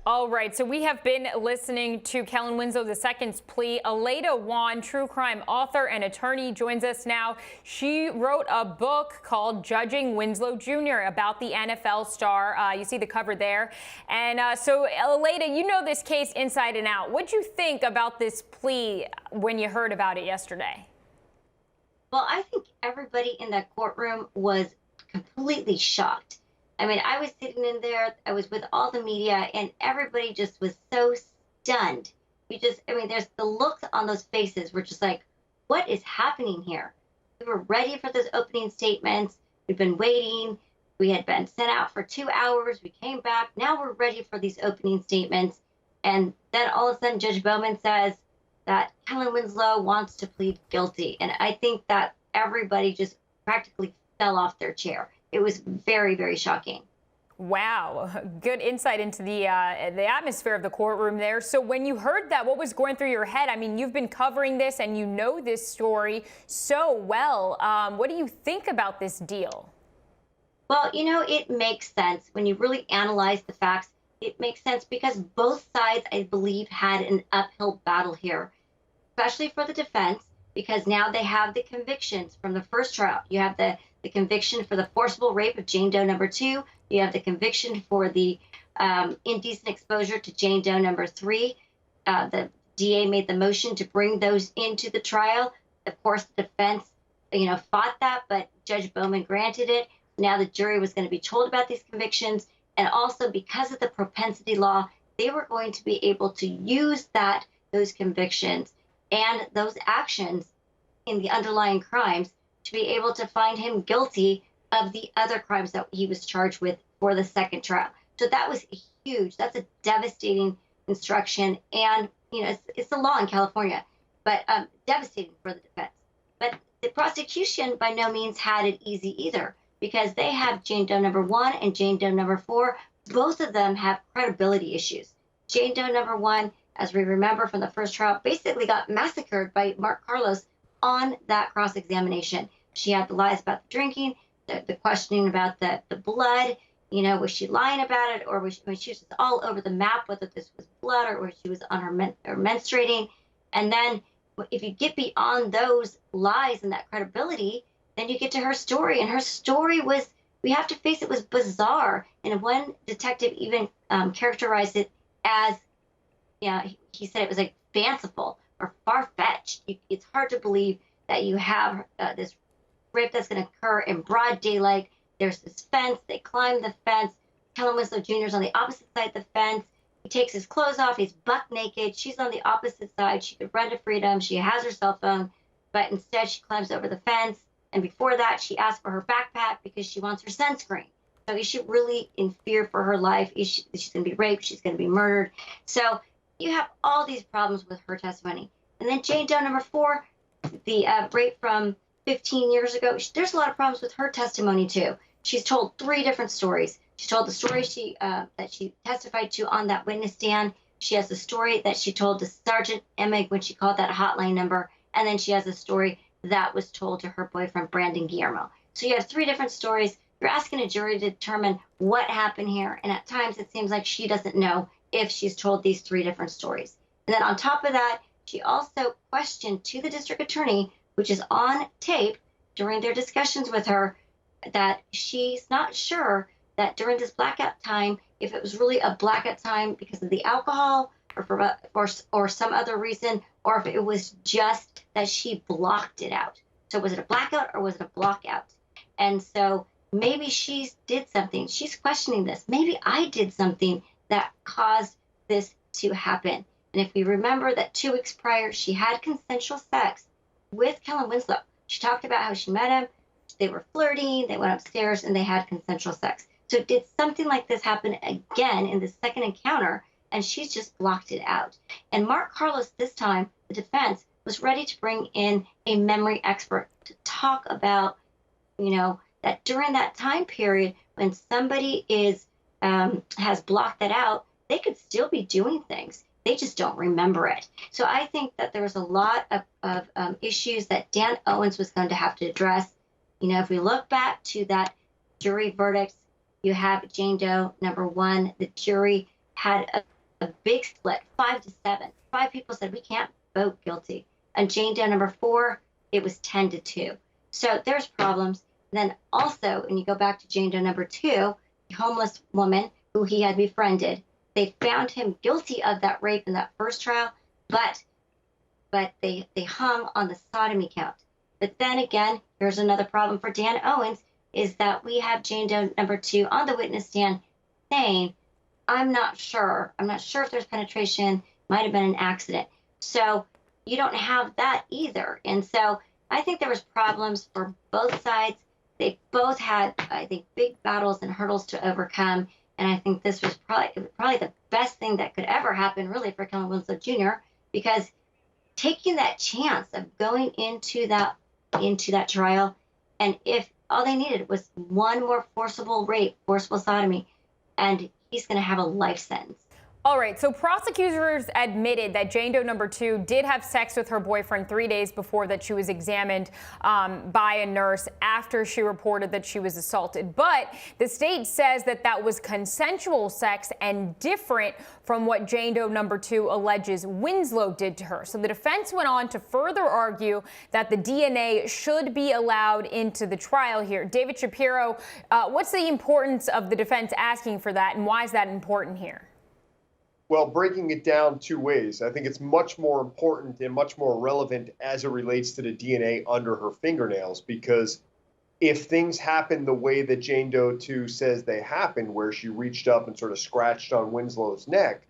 All right, so we have been listening to Kellen Winslow II's plea. Aleida Wahn, true crime author and attorney, joins us now. She wrote a book called Judging Winslow Jr. about the NFL star. You see the cover there. And so, Aleida, you know this case inside and out. What'd you think about this plea when you heard about it yesterday? Well, I think everybody in that courtroom was completely shocked. I mean, I was sitting in there, I was with all the media, and everybody just was so stunned. There's the looks on those faces were just like, what is happening here? We were ready for those opening statements. We've been waiting. We had been sent out for 2 hours. We came back. Now we're ready for these opening statements. And then all of a sudden, Judge Bowman says that Kellen Winslow wants to plead guilty. And I think that everybody just practically fell off their chair. It was very, very shocking. Wow, good insight into the atmosphere of the courtroom there. So when you heard that, what was going through your head? I mean, you've been covering this and you know this story so well. What do you think about this deal? Well, it makes sense when you really analyze the facts. It makes sense because both sides, I believe, had an uphill battle here, especially for the defense, because now they have the convictions from the first trial. You have the conviction for the forcible rape of Jane Doe number 2. You have the conviction for the indecent exposure to Jane Doe number 3. The DA made the motion to bring those into the trial. Of course, the defense, fought that, but Judge Bowman granted it. Now the jury was going to be told about these convictions. And also because of the propensity law, they were going to be able to use those convictions and those actions in the underlying crimes to be able to find him guilty of the other crimes that he was charged with for the second trial. So that was huge. That's a devastating instruction. And, it's the law in California, but devastating for the defense. But the prosecution by no means had it easy either, because they have Jane Doe number 1 and Jane Doe number 4. Both of them have credibility issues. Jane Doe number 1, as we remember from the first trial, basically got massacred by Mark Carlos on that cross-examination. She had the lies about the drinking, the questioning about the blood. Was she lying about it, or was she was all over the map, whether this was blood or whether she was on her menstruating. And then if you get beyond those lies and that credibility, then you get to her story. And her story was, we have to face it, was bizarre. And one detective even characterized it as, he said it was like fanciful or far-fetched. It's hard to believe that you have this rape that's going to occur in broad daylight. There's this fence. They climb the fence. Kellen Winslow Jr. is on the opposite side of the fence. He takes his clothes off. He's buck naked. She's on the opposite side. She could run to freedom. She has her cell phone, but instead she climbs over the fence. And before that, she asks for her backpack because she wants her sunscreen. So is she really in fear for her life? She's going to be raped. She's going to be murdered. So you have all these problems with her testimony. And then Jane Doe number 4, the rape from 15 years ago, there's a lot of problems with her testimony too. She's told 3 different stories. She told the story that she testified to on that witness stand. She has the story that she told to Sergeant Emig when she called that hotline number. And then she has a story that was told to her boyfriend, Brandon Guillermo. So you have 3 different stories. You're asking a jury to determine what happened here. And at times it seems like she doesn't know if she's told these 3 different stories. And then on top of that, she also questioned to the district attorney, which is on tape during their discussions with her, that she's not sure that during this blackout time, if it was really a blackout time because of the alcohol or some other reason, or if it was just that she blocked it out. So was it a blackout or was it a blockout? And so maybe she did something. She's questioning this. Maybe I did something that caused this to happen. And if we remember that 2 weeks prior, she had consensual sex with Kellen Winslow. She talked about how she met him. They were flirting. They went upstairs and they had consensual sex. So did something like this happen again in the second encounter? And she's just blocked it out. And Mark Carlos, this time, the defense, was ready to bring in a memory expert to talk about, that during that time period when somebody has blocked that out, they could still be doing things. They just don't remember it. So I think that there was a lot of issues that Dan Owens was going to have to address. If we look back to that jury verdict, you have Jane Doe number 1. The jury had a big split, 5-7. 5 people said we can't vote guilty. And Jane Doe number 4, it was 10-2. So there's problems. Then also, when you go back to Jane Doe number 2, the homeless woman who he had befriended, they found him guilty of that rape in that first trial, but they hung on the sodomy count. But then again, here's another problem for Dan Owens, is that we have Jane Doe number 2 on the witness stand saying, I'm not sure if there's penetration, might have been an accident. So you don't have that either. And so I think there was problems for both sides. They both had, I think, big battles and hurdles to overcome. And I think this was probably the best thing that could ever happen, really, for Kellen Winslow Jr., because taking that chance of going into that trial, and if all they needed was one more forcible rape, forcible sodomy, and he's going to have a life sentence. All right, so prosecutors admitted that Jane Doe number 2 did have sex with her boyfriend 3 days before that she was examined by a nurse after she reported that she was assaulted. But the state says that that was consensual sex and different from what Jane Doe number 2 alleges Winslow did to her. So the defense went on to further argue that the DNA should be allowed into the trial here. David Shapiro, what's the importance of the defense asking for that, and why is that important here? Well, breaking it down 2 ways, I think it's much more important and much more relevant as it relates to the DNA under her fingernails, because if things happen the way that Jane Doe 2 says they happened, where she reached up and sort of scratched on Winslow's neck,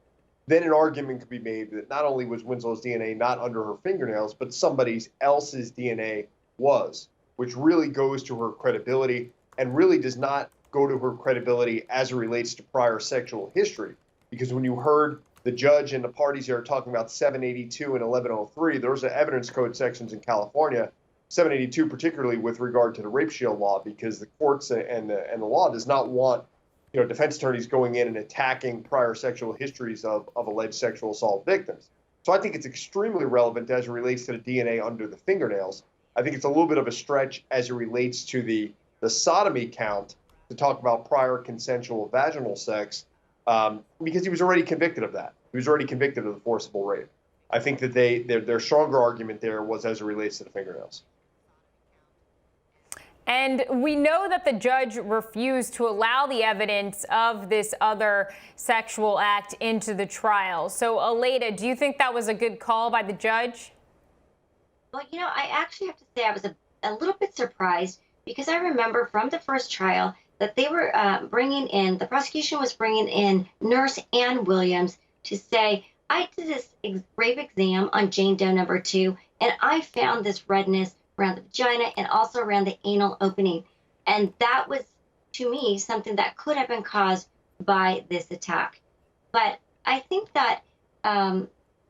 then an argument could be made that not only was Winslow's DNA not under her fingernails, but somebody else's DNA was, which really goes to her credibility and really does not go to her credibility as it relates to prior sexual history. Because when you heard the judge and the parties there talking about 782 and 1103, those are evidence code sections in California, 782 particularly with regard to the rape shield law, because the courts and the law does not want defense attorneys going in and attacking prior sexual histories of alleged sexual assault victims. So I think it's extremely relevant as it relates to the DNA under the fingernails. I think it's a little bit of a stretch as it relates to the sodomy count to talk about prior consensual vaginal sex. Because he was already convicted of that. He was already convicted of the forcible rape. I think that their stronger argument there was as it relates to the fingernails. And we know that the judge refused to allow the evidence of this other sexual act into the trial. So, Aleida, do you think that was a good call by the judge? Well, I actually have to say I was a little bit surprised, because I remember from the first trial that they were the prosecution was bringing in Nurse Ann Williams to say, I did this rape exam on Jane Doe number 2, and I found this redness around the vagina and also around the anal opening. And that was, to me, something that could have been caused by this attack. But I think that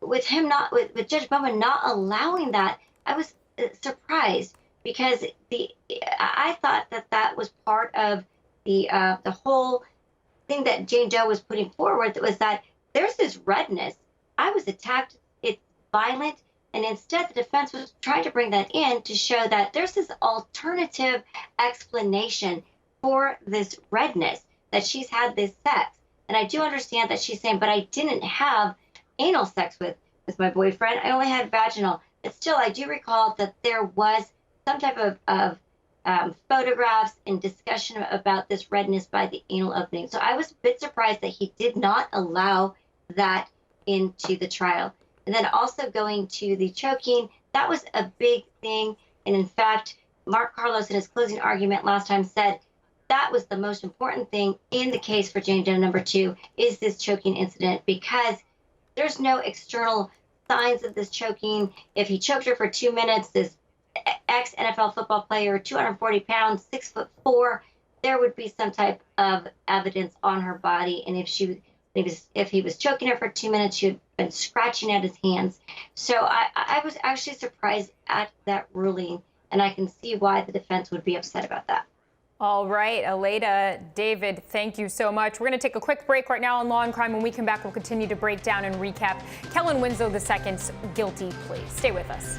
with Judge Bowman not allowing that, I was surprised, because I thought that was part of the whole thing that Jane Doe was putting forward, was that there's this redness. I was attacked. It's violent. And instead, the defense was trying to bring that in to show that there's this alternative explanation for this redness, that she's had this sex. And I do understand that she's saying, but I didn't have anal sex with my boyfriend. I only had vaginal. But still, I do recall that there was some type of photographs and discussion about this redness by the anal opening. So I was a bit surprised that he did not allow that into the trial. And then also going to the choking, that was a big thing. And in fact, Mark Carlos in his closing argument last time said that was the most important thing in the case for Jane Doe number 2, is this choking incident, because there's no external signs of this choking. If he choked her for 2 minutes, this ex-NFL football player, 240 pounds, 6'4", there would be some type of evidence on her body. And if he was choking her for 2 minutes, she would have been scratching at his hands. So I was actually surprised at that ruling, and I can see why the defense would be upset about that. All right, Aleida, David, thank you so much. We're going to take a quick break right now on Law and Crime. When we come back, we'll continue to break down and recap Kellen Winslow II's guilty plea. Stay with us.